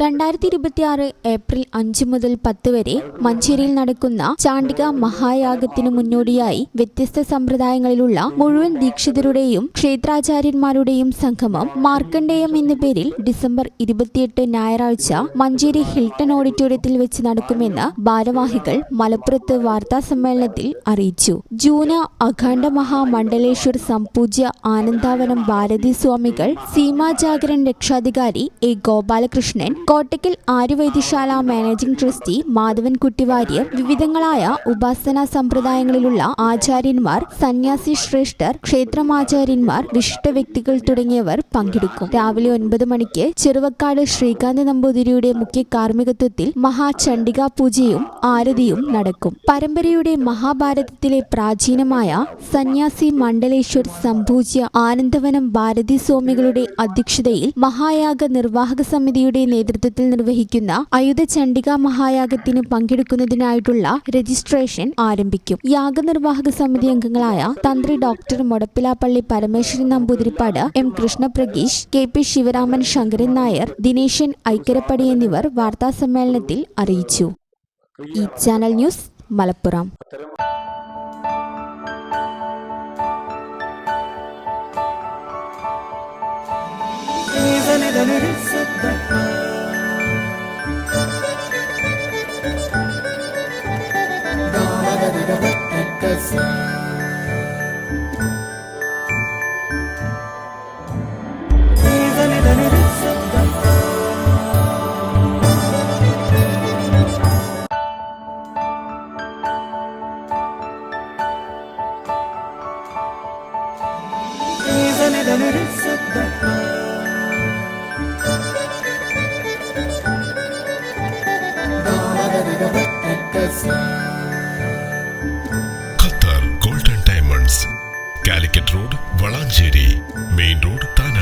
2026 April 5 മുതൽ 10 വരെ മഞ്ചേരിയിൽ നടക്കുന്ന ചാണ്ടിക മഹായാഗത്തിനു മുന്നോടിയായി വ്യത്യസ്ത സമ്പ്രദായങ്ങളിലുള്ള മുഴുവൻ ദീക്ഷിതരുടെയും ക്ഷേത്രാചാര്യന്മാരുടെയും സംഗമം മാർക്കണ്ഡേയം എന്ന പേരിൽ ഡിസംബർ 28 ഞായറാഴ്ച മഞ്ചേരി ഹിൽട്ടൺ ഓഡിറ്റോറിയത്തിൽ വെച്ച് നടക്കുമെന്ന് ഭാരവാഹികൾ മലപ്പുറത്ത് വാർത്താസമ്മേളനത്തിൽ അറിയിച്ചു. ജൂന അഖണ്ഡ മഹാമണ്ഡലേശ്വർ സംപൂജ്യ ആനന്ദവനം ഭാരതി സ്വാമികൾ, സീമാജാഗരൺ രക്ഷാധികാരി A Gopalakrishnan, Kottakkal Arya Vaidya Sala managing trustee Madhavankutty Warrier, വിവിധങ്ങളായ ഉപാസനാ സമ്പ്രദായങ്ങളിലുള്ള ആചാര്യന്മാർ, സന്യാസി ശ്രേഷ്ഠർ, ക്ഷേത്രമാചാര്യന്മാർ, വിശിഷ്ട വ്യക്തികൾ തുടങ്ങിയവർ പങ്കെടുക്കും. രാവിലെ 9 മണിക്ക് ചെറുവക്കാട് ശ്രീകാന്ത് നമ്പൂതിരിയുടെ മുഖ്യ കാർമ്മികത്വത്തിൽ മഹാചണ്ഡികാ പൂജയും ആരതിയും നടക്കും. പരമ്പരയുടെ മഹാഭാരതത്തിലെ പ്രാചീനമായ സന്യാസി മണ്ഡലേശ്വർ സംപൂജ്യ ആനന്ദവനം ഭാരതി സ്വാമികളുടെ അധ്യക്ഷതയിൽ മഹായാഗ നിർവാഹക സമിതിയുടെ നേതൃത്വത്തിൽ നിർവഹിക്കുന്ന അയുധ ചണ്ഡികാ മഹായാഗത്തിന് പങ്കെടുക്കുന്നതിനായിട്ടുള്ള രജിസ്ട്രേഷൻ ആരംഭിക്കും. യാഗനിർവാഹക സമിതി അംഗങ്ങളായ തന്ത്രി doctor Modappilappally Parameswaran Namboothiripad, M Krishnapragheesh, K P Sivaraman, Sankaran Nair, Dineshan Aikkarappadi എന്നിവർ വാർത്താസമ്മേളനത്തിൽ അറിയിച്ചു. ഈ channel news Malappuram. Qatar golden diamonds, Calicut road, Valanchery main road, താന.